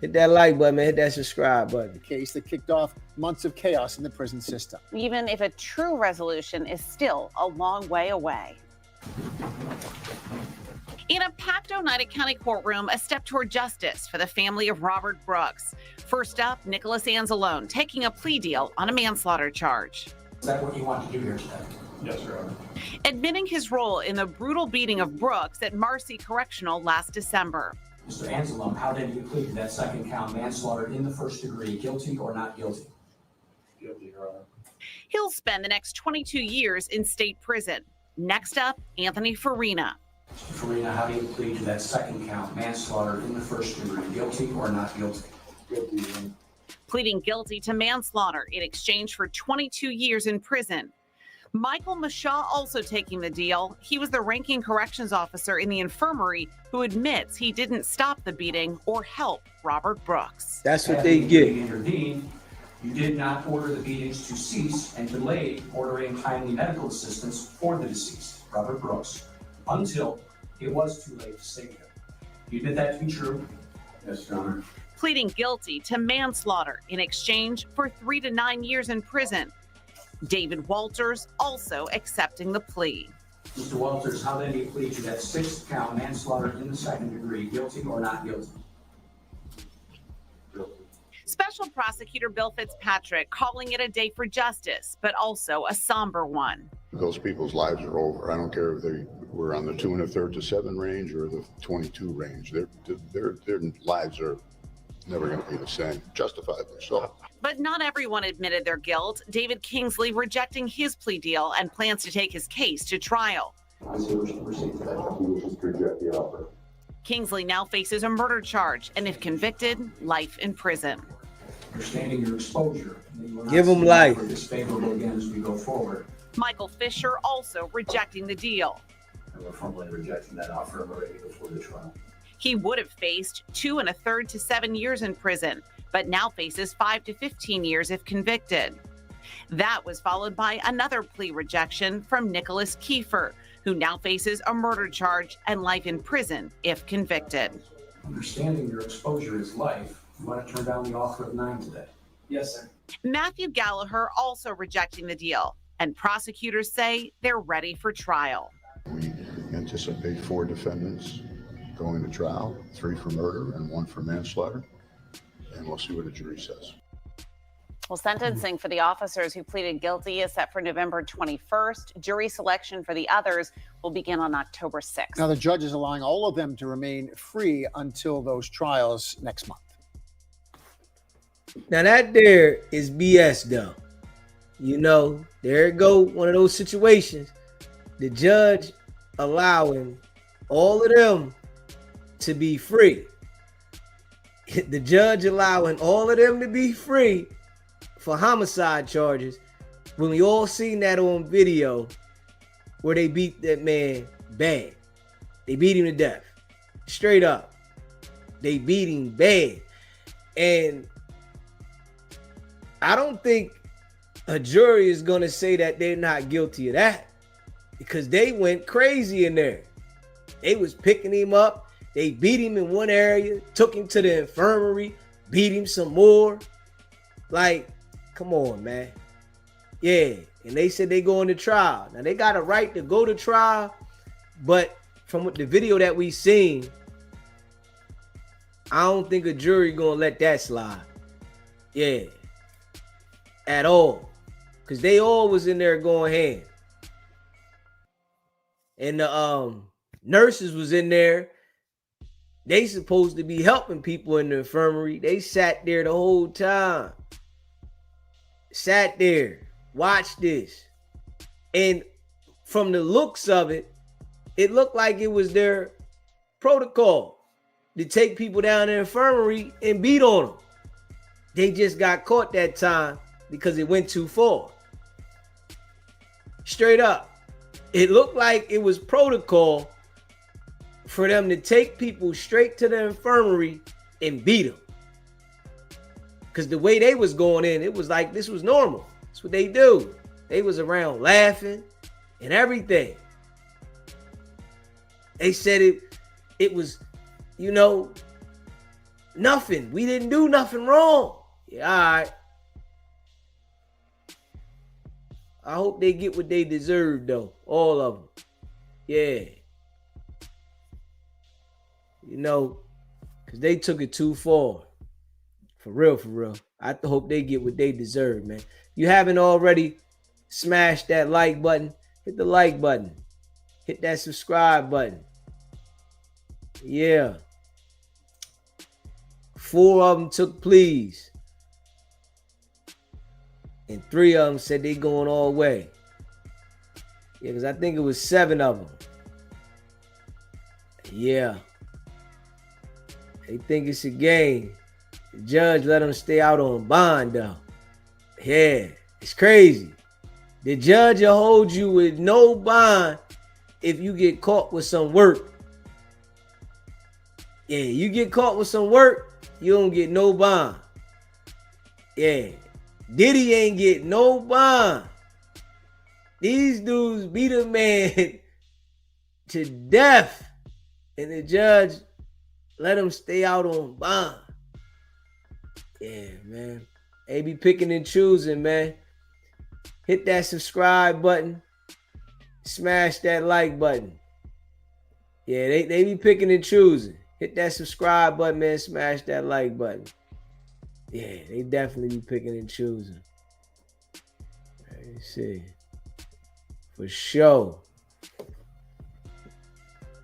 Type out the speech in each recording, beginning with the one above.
Hit that like button, man. Hit that subscribe button. The case that kicked off months of chaos in the prison system. Even if a true resolution is still a long way away. In a packed Oneida County courtroom, a step toward justice for the family of Robert Brooks. First up, Nicholas Anzalone taking a plea deal on a manslaughter charge. Is that what you want to do here today? Yes, Your Honor. Admitting his role in the brutal beating of Brooks at Marcy Correctional last December. Mr. Anzalone, how did you plead to that second count, manslaughter in the first degree, guilty or not guilty? Guilty, Your Honor. He'll spend the next 22 years in state prison. Next up, Anthony Farina. Mr. Farina, how do you plead to that second count, manslaughter in the first degree, guilty or not guilty? Guilty, Your Honor. Pleading guilty to manslaughter in exchange for 22 years in prison. Michael Mashaw also taking the deal. He was the ranking corrections officer in the infirmary who admits he didn't stop the beating or help Robert Brooks. That's what As they you get. intervened, you did not order the beatings to cease and delayed ordering timely medical assistance for the deceased, Robert Brooks, until it was too late to save him. You did that to be true? Yes, Your Honor. Pleading guilty to manslaughter in exchange for 3 to 9 years in prison. David Walters also accepting the plea. Mr. Walters, how then do you plead to that sixth count, manslaughter in the second degree, guilty or not guilty? Guilty. Special Prosecutor Bill Fitzpatrick calling it a day for justice, but also a somber one. Those people's lives are over. I don't care if they were on the 2 1/3 to 7 range or the 22 range. Their lives are never going to be the same, justifiably so. But not everyone admitted their guilt. David Kingsley rejecting his plea deal and plans to take his case to trial. I say we should proceed to that. We should reject the offer. Kingsley now faces a murder charge, and if convicted, life in prison. Understanding your exposure. You will not Give 'em see life. for disfavorable again as we go forward. Michael Fisher also rejecting the deal. And we're formally rejecting that offer already before the trial. He would have faced 2 1/3 to 7 years in prison, but now faces 5 to 15 years if convicted. That was followed by another plea rejection from Nicholas Kiefer, who now faces a murder charge and life in prison if convicted. Understanding your exposure is life. You want to turn down the offer of 9 today? Yes, sir. Matthew Gallagher also rejecting the deal, and prosecutors say they're ready for trial. We anticipate 4 defendants going to trial, 3 for murder and 1 for manslaughter, and we'll see what the jury says. Well, sentencing for the officers who pleaded guilty is set for November 21st. Jury selection for the others will begin on October 6th. Now, the judge is allowing all of them to remain free until those trials next month. Now that there is BS though. You know, there it go, one of those situations. The judge allowing all of them to be free. The judge allowing all of them to be free for homicide charges when we all seen that on video where they beat that man bad. They beat him to death. Straight up. They beat him bad. And I don't think a jury is going to say that they're not guilty of that because they went crazy in there. They was picking him up. They beat him in one area, took him to the infirmary, beat him some more. Like, come on, man. Yeah, and they said they going to trial. Now, they got a right to go to trial, but from the video that we seen, I don't think a jury going to let that slide. Yeah, at all. Because they all was in there going hand. And the nurses was in there. They supposed to be helping people in the infirmary. They sat there the whole time. Sat there. Watched this. And from the looks of it, it looked like it was their protocol to take people down the infirmary and beat on them. They just got caught that time because it went too far. Straight up. It looked like it was protocol for them to take people straight to the infirmary and beat them. Because the way they was going in, it was like this was normal. That's what they do. They was around laughing and everything. They said it was, you know, Nothing. We didn't do nothing wrong. Yeah, all right. I hope they get what they deserve, though. All of them. Yeah. You know, because they took it too far. For real, for real. I hope they get what they deserve, man. You haven't already smashed that like button, hit the like button. Hit that subscribe button. Yeah. 4 of them took pleas. And 3 of them said they going all the way. Yeah, because I think it was 7 of them. Yeah. They think it's a game. The judge let them stay out on bond, though. Yeah, it's crazy. The judge will hold you with no bond if you get caught with some work. Yeah, you get caught with some work, you don't get no bond. Yeah, Diddy ain't get no bond. These dudes beat a man to death, and the judge let him stay out on bond. Yeah, man. They be picking and choosing, man. Hit that subscribe button. Smash that like button. Yeah, they be picking and choosing. Hit that subscribe button, man. Smash that like button. Yeah, they definitely be picking and choosing. Let me see. For sure.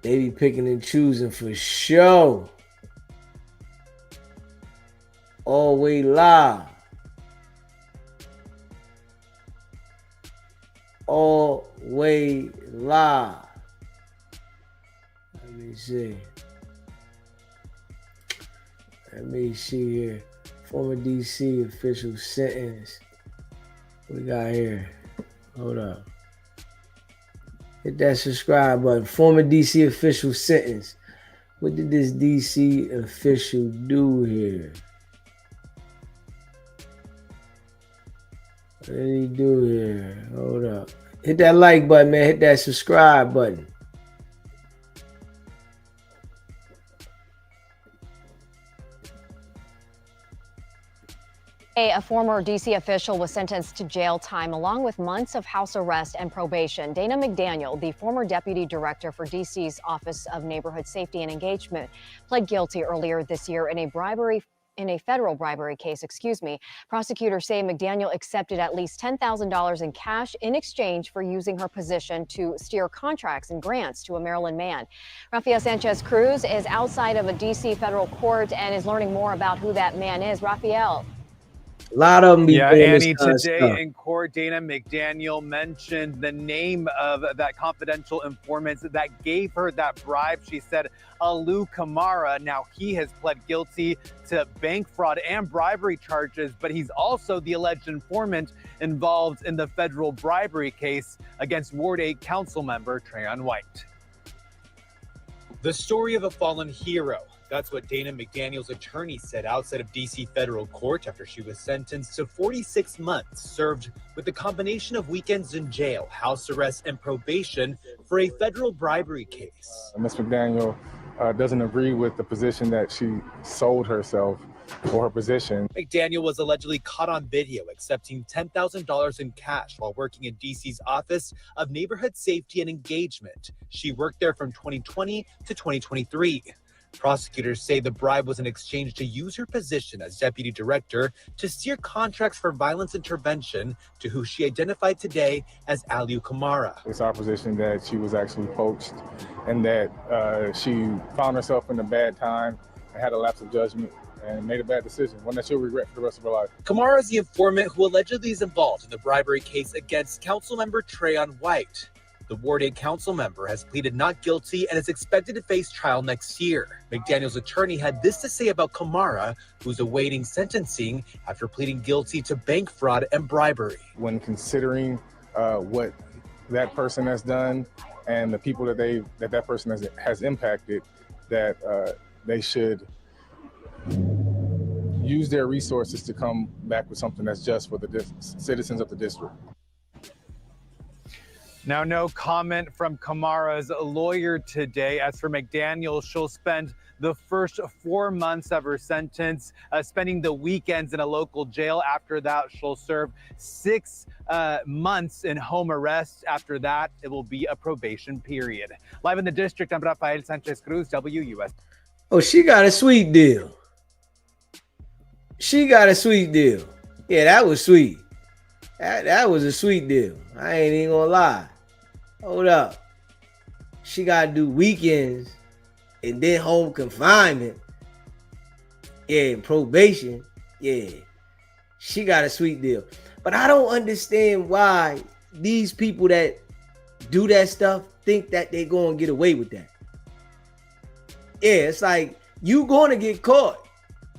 They be picking and choosing for sure. Always live. Always live. Let me see. Let me see here. Former DC official sentence. What we got here? Hold up. Hit that subscribe button. Former DC official sentence. What did this DC official do here? What did he do here? Hold up. Hit that like button, man. Hit that subscribe button. A former D.C. official was sentenced to jail time along with months of house arrest and probation. Dana McDaniel, the former deputy director for D.C.'s Office of Neighborhood Safety and Engagement, pled guilty earlier this year in a federal bribery case, Prosecutors say McDaniel accepted at least $10,000 in cash in exchange for using her position to steer contracts and grants to a Maryland man. Rafael Sanchez Cruz is outside of a D.C. federal court and is learning more about who that man is. Rafael. A lot of them be doing Annie, this kind of today stuff. in court, Dana McDaniel mentioned the name of that confidential informant that gave her that bribe. She said, Alu Kamara. Now, he has pled guilty to bank fraud and bribery charges, but he's also the alleged informant involved in the federal bribery case against Ward 8 council member Trayon White. The story of a fallen hero. That's what Dana McDaniel's attorney said outside of D.C. federal court after she was sentenced to 46 months served with a combination of weekends in jail, house arrest, and probation for a federal bribery case. Ms. McDaniel doesn't agree with the position that she sold herself for her position. McDaniel was allegedly caught on video accepting $10,000 in cash while working in D.C.'s Office of Neighborhood Safety and Engagement. She worked there from 2020 to 2023. Prosecutors say the bribe was in exchange to use her position as deputy director to steer contracts for violence intervention to who she identified today as Alu Kamara. It's our position that she was actually poached and that she found herself in a bad time and had a lapse of judgment and made a bad decision, one that she'll regret for the rest of her life. Kamara is the informant who allegedly is involved in the bribery case against councilmember Trayon White. The Ward 8 council member has pleaded not guilty and is expected to face trial next year. McDaniel's attorney had this to say about Kamara, who's awaiting sentencing after pleading guilty to bank fraud and bribery. When considering what that person has done and the people that person has impacted, that they should use their resources to come back with something that's just for the citizens of the district. Now, no comment from Kamara's lawyer today. As for McDaniel, she'll spend the first 4 months of her sentence, spending the weekends in a local jail. After that, she'll serve 6 months in home arrest. After that, it will be a probation period. Live in the district, I'm Rafael Sanchez Cruz, WUS. Oh, she got a sweet deal. She got a sweet deal. Yeah, that was sweet. That was a sweet deal. I ain't even gonna lie. Hold up. She gotta do weekends and then home confinement. Yeah, and probation. Yeah. She got a sweet deal. But I don't understand why these people that do that stuff think that they're gonna get away with that. Yeah, it's like you gonna get caught.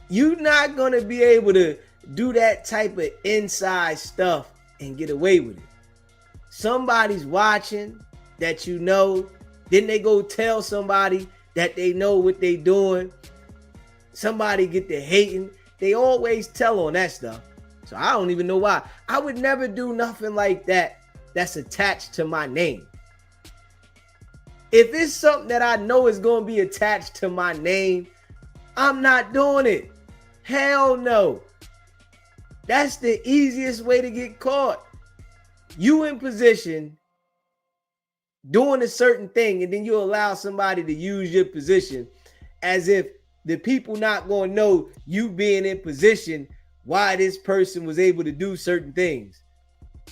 You're not gonna be able to do that type of inside stuff and get away with it. Somebody's watching that you know, then they go tell somebody that they know what they doing. Somebody get to hating. They always tell on that stuff. So I don't even know why. I would never do nothing like that that's attached to my name. If it's something that I know is going to be attached to my name, I'm not doing it. Hell no. That's the easiest way to get caught. You in position doing a certain thing, and then you allow somebody to use your position as if the people not going to know you being in position why this person was able to do certain things.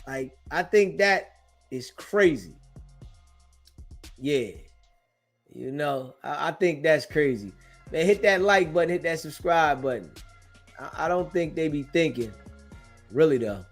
Like, I think that is crazy. Yeah. You know, I think that's crazy. Man, hit that like button, hit that subscribe button. I don't think they be thinking. Really, though.